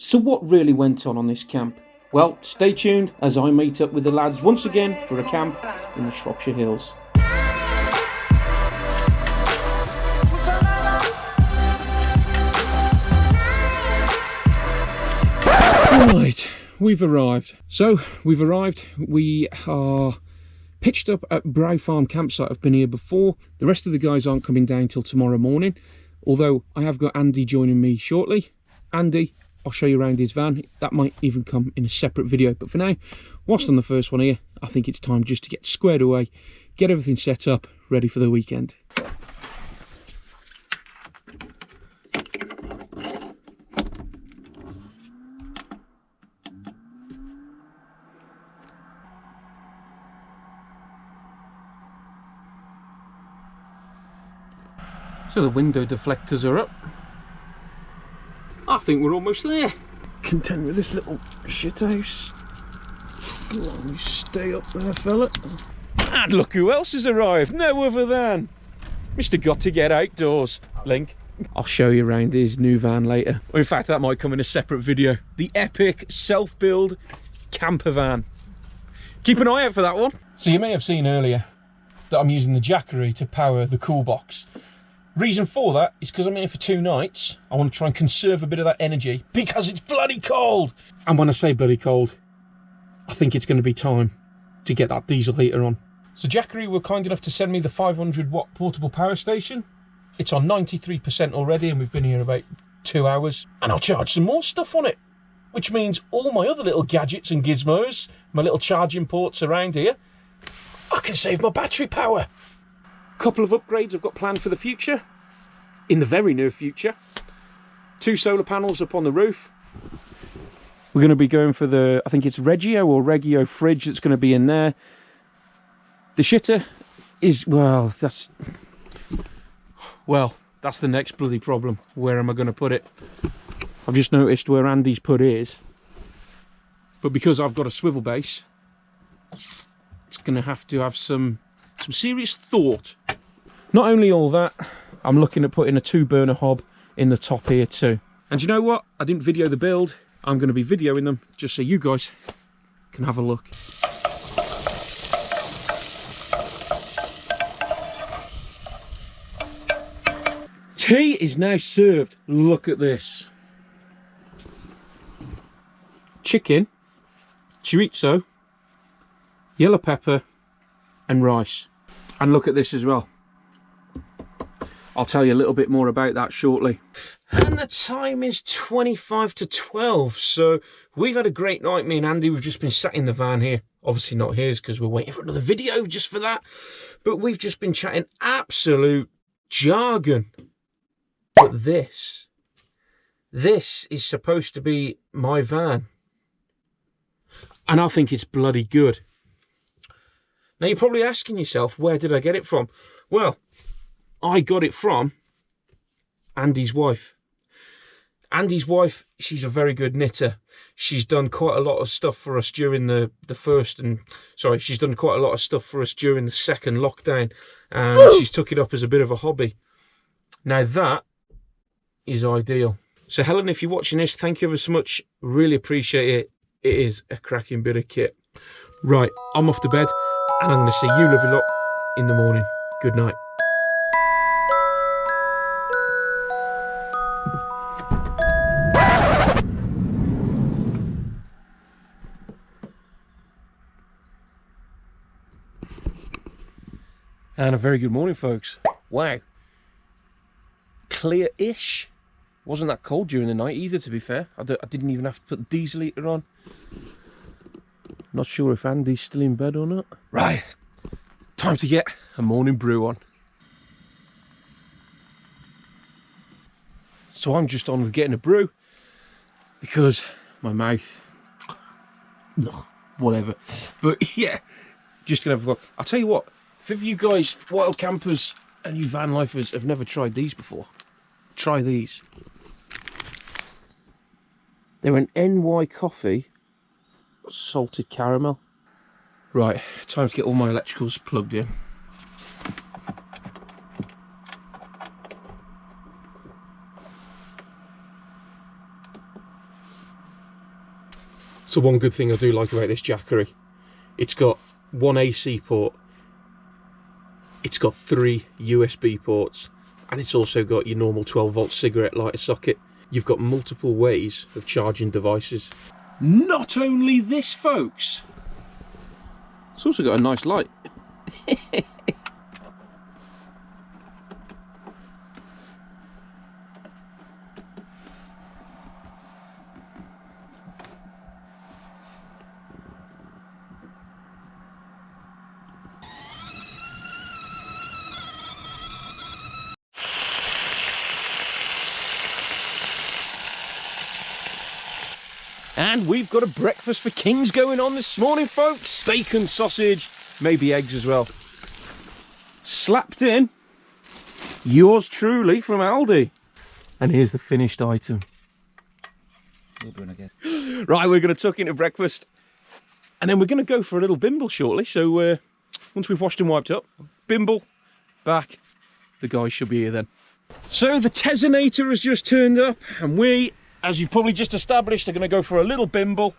So what really went on this camp? Well, stay tuned as I meet up with the lads once again for a camp in the Shropshire Hills. Right, we've arrived. We are pitched up at Brow Farm campsite. I've been here before. The rest of the guys aren't coming down till tomorrow morning, although I have got Andy joining me shortly. Andy, I'll show you around his van. That might even come in a separate video, but for now, whilst on the first one here, I think it's time just to get squared away, get everything set up, ready for the weekend. So the window deflectors are up. I think we're almost there. Content with this little shit house. Go on, you stay up there, fella. And look who else has arrived. No other than Mr. Got to Get Outdoors, Link. I'll show you around his new van later. Or in fact, that might come in a separate video. The epic self-build camper van. Keep an eye out for that one. So you may have seen earlier that I'm using the Jackery to power the cool box. Reason for that is because I'm here for 2 nights. I want to try and conserve a bit of that energy because it's bloody cold. And when I say bloody cold, I think it's going to be time to get that diesel heater on. So Jackery were kind enough to send me the 500-watt portable power station. It's on 93% already, and we've been here about 2 hours. And I'll charge some more stuff on it, which means all my other little gadgets and gizmos, my little charging ports around here, I can save my battery power. Couple of upgrades I've got planned for the future, in the very near future. 2 solar panels up on the roof. We're going to be going for the, I think it's Regio fridge that's going to be in there. The shitter is, well, that's the next bloody problem. Where am I going to put it? I've just noticed where Andy's put his, but because I've got a swivel base, it's going to have some serious thought. Not only all that, I'm looking at putting a 2-burner hob in the top here too. And you know what? I didn't video the build. I'm going to be videoing them just so you guys can have a look. Tea is now served. Look at this. Chicken, chorizo, yellow pepper and rice. And look at this as well. I'll tell you a little bit more about that shortly. And the time is 25 to 12, so we've had a great night, me and Andy. We've just been sat in the van here. Obviously not his, because we're waiting for another video just for that. But we've just been chatting absolute jargon. But this is supposed to be my van. And I think it's bloody good. Now you're probably asking yourself, where did I get it from? Well, I got it from Andy's wife. Andy's wife, she's a very good knitter. She's done quite a lot of stuff for us during she's done quite a lot of stuff for us during the second lockdown. And she's took it up as a bit of a hobby. Now that is ideal. So Helen, if you're watching this, thank you ever so much. Really appreciate it. It is a cracking bit of kit. Right, I'm off to bed. And I'm going to see you lovely lot in the morning. Good night. And a very good morning, folks. Wow. Clear-ish. Wasn't that cold during the night either, to be fair. I didn't even have to put the diesel heater on. Not sure if Andy's still in bed or not. Right, time to get a morning brew on. So I'm just on with getting a brew because my mouth, whatever. But yeah, just gonna have a look. I'll tell you what, if you guys, wild campers and you van lifers have never tried these before, try these. They're an NY coffee. Salted caramel. Right, time to get all my electricals plugged in. So one good thing I do like about this Jackery, it's got one AC port, it's got 3 USB ports, and it's also got your normal 12-volt cigarette lighter socket. You've got multiple ways of charging devices. Not only this, folks, it's also got a nice light. And we've got a breakfast for kings going on this morning, folks. Bacon, sausage, maybe eggs as well. Slapped in, yours truly from Aldi. And here's the finished item. Right, we're going to tuck into breakfast. And then we're going to go for a little bimble shortly. So once we've washed and wiped up, bimble, back, the guys should be here then. So the Tesinator has just turned up, and we, as you've probably just established, are going to go for a little bimble,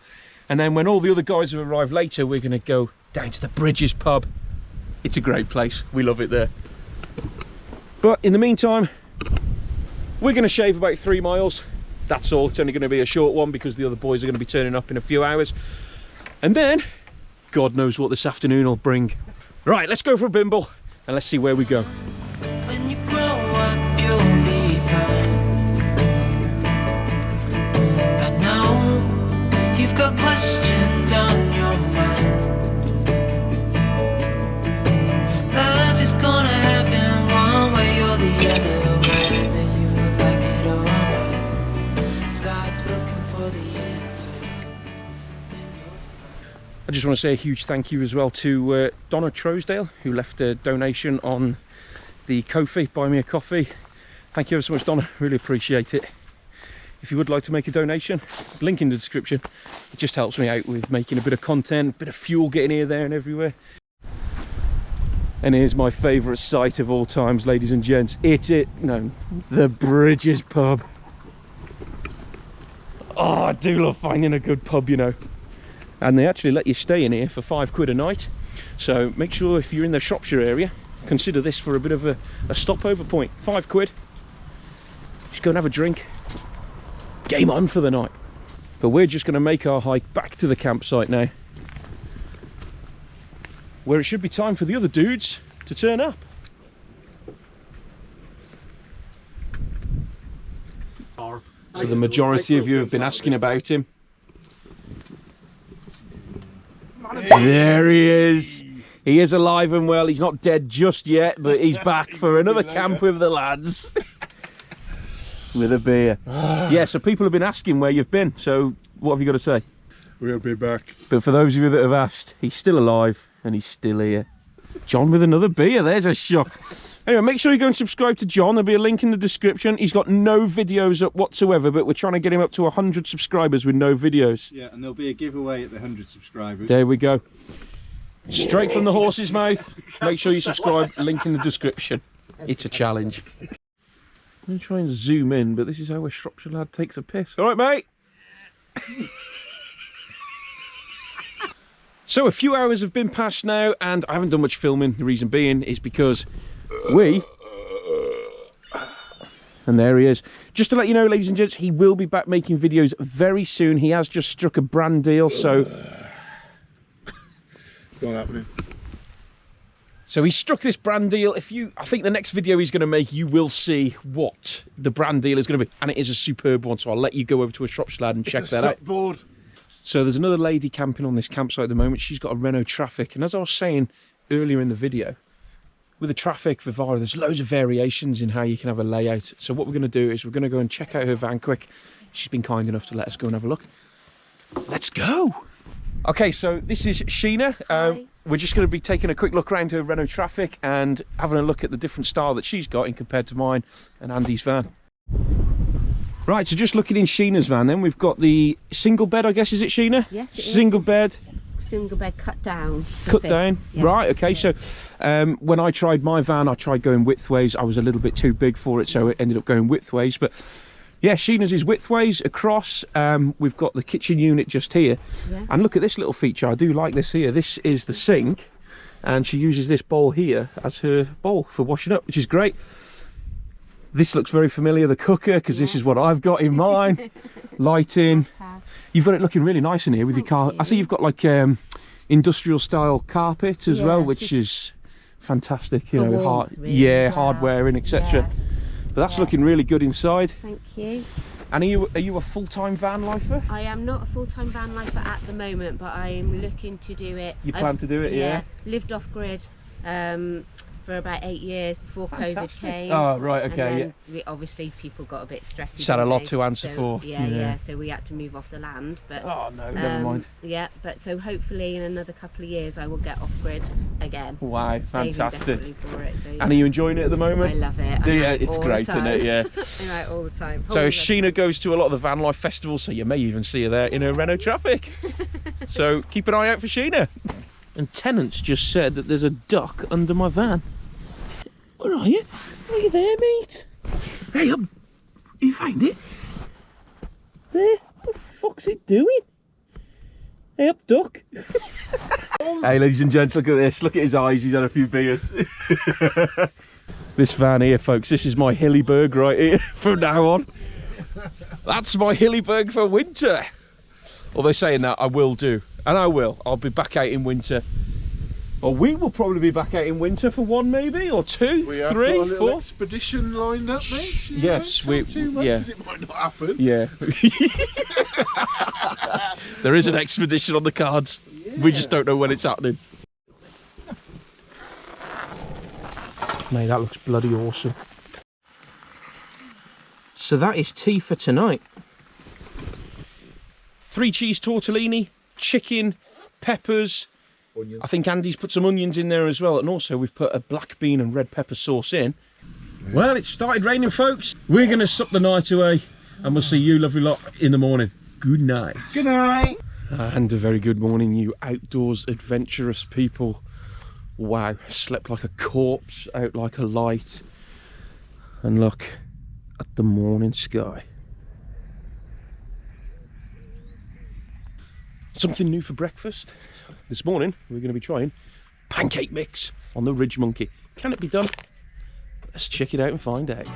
and then when all the other guys have arrived later, we're going to go down to the Bridges pub. It's a great place, we love it there. But in the meantime, we're going to shave about 3 miles. That's all. It's only going to be a short one because the other boys are going to be turning up in a few hours, and then God knows what this afternoon will bring. Right, let's go for a bimble and let's see where we go. When you grow up, you'll be fine. You've got questions on your mind. Life is gonna happen one way or the other, whether you like it or not. Stop looking for the answers. I just want to say a huge thank you as well to Donna Troesdale, who left a donation on the Ko-fi, Buy Me a Coffee. Thank you ever so much, Donna, really appreciate it. If you would like to make a donation, there's a link in the description. It just helps me out with making a bit of content, a bit of fuel getting here, there and everywhere. And here's my favourite sight of all times, ladies and gents. The Bridges pub. Oh, I do love finding a good pub, you know. And they actually let you stay in here for £5 a night. So make sure if you're in the Shropshire area, consider this for a bit of a stopover point. £5. Just go and have a drink. Game on for the night. But we're just going to make our hike back to the campsite now, where it should be time for the other dudes to turn up. So the majority of you have been asking about him. There he is. He is alive and well. He's not dead just yet, but he's back for another camp with the lads. With a beer. Yeah, so people have been asking where you've been, so what have you got to say? We'll be back. But for those of you that have asked, he's still alive and he's still here. John with another beer, there's a shock. Anyway, make sure you go and subscribe to John. There'll be a link in the description. He's got no videos up whatsoever, but we're trying to get him up to 100 subscribers with no videos. Yeah, and there'll be a giveaway at the 100 subscribers. There we go. Straight from the horse's mouth. Make sure you subscribe, link in the description. It's a challenge. I'm going to try and zoom in, but this is how a Shropshire lad takes a piss. All right, mate? So a few hours have been passed now, and I haven't done much filming. The reason being is because and there he is. Just to let you know, ladies and gents, he will be back making videos very soon. He has just struck a brand deal, so... It's not happening. So he struck this brand deal. I think the next video he's going to make, you will see what the brand deal is going to be. And it is a superb one, so I'll let you go over to a Shropshire lad and check that out. Board. So there's another lady camping on this campsite at the moment. She's got a Renault Traffic. And as I was saying earlier in the video, with the Traffic Vivara, there's loads of variations in how you can have a layout. So what we're going to do is we're going to go and check out her van quick. She's been kind enough to let us go and have a look. Let's go. Okay, so this is Sheena. We're just going to be taking a quick look around her Renault Traffic and having a look at the different style that she's got in compared to mine and Andy's van. Right, so just looking in Sheena's van then, we've got the single bed, I guess, is it, Sheena? Yes, it is. Single bed. Single bed cut down. Cut down, yeah. Right, okay, yeah. So when I tried my van, I tried going widthways. I was a little bit too big for it, so it ended up going widthways, but Yeah, Sheena's is widthways across. We've got the kitchen unit just here. Yeah. And look at this little feature. I do like this here. This is the sink, and she uses this bowl here as her bowl for washing up, which is great. This looks very familiar, the cooker, because this is what I've got in mine. Lighting. You've got it looking really nice in here with your car. I see you've got like industrial style carpet as well, which is fantastic. You know, warmth, really. hardware in, etc. Yeah. But that's looking really good inside. Thank you. And are you a full-time van lifer? I am not a full-time van lifer at the moment, but I am looking to do it. You plan to do it, yeah? Lived off grid for about 8 years before COVID came. Oh, right, okay, and yeah. then obviously people got a bit stressed. Just had a lot to answer for. Yeah, so we had to move off the land. But oh no, never mind. Yeah, but so hopefully in another couple of years I will get off grid again. Wow, fantastic. Saving definitely for it, so, yeah. And are you enjoying it at the moment? I love it. Do you? I'm out It's all great, the isn't it? time. Yeah. I'm out all the time. So Sheena goes to a lot of the van life festivals, so you may even see her there in her Renault Traffic. So keep an eye out for Sheena. And Tennant's just said that there's a duck under my van. Where are you? Are you there, mate? Hey, you found it? There? What the fuck's it doing? Hey up, duck. Hey, ladies and gents, look at this. Look at his eyes. He's had a few beers. This van here, folks, this is my Hillyberg right here from now on. That's my Hillyberg for winter. Although saying that, I will do. And I will. I'll be back out in winter. Or we will probably be back out in winter for one, maybe, or two, We have three, got a little four. expedition lined up, mate. You Yes, don't tell too much, yeah. 'cause it might not happen. Yeah. There is an expedition on the cards. We just don't know when it's happening. Mate, that looks bloody awesome. So that is tea for tonight. 3 cheese tortellini, chicken, peppers. Onions. I think Andy's put some onions in there as well, and also we've put a black bean and red pepper sauce in. Well, it started raining, folks. We're going to sup the night away, and we'll see you lovely lot in the morning. Good night. Good night. And a very good morning, you outdoors adventurous people. Wow, slept like a corpse, out like a light. And look at the morning sky. Something new for breakfast. This morning we're going to be trying pancake mix on the Ridge Monkey. Can it be done? Let's check it out and find out.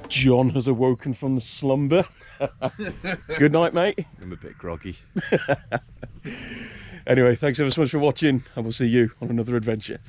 John has awoken from the slumber. Good night, mate. I'm a bit groggy. Anyway, thanks ever so much for watching, and we'll see you on another adventure.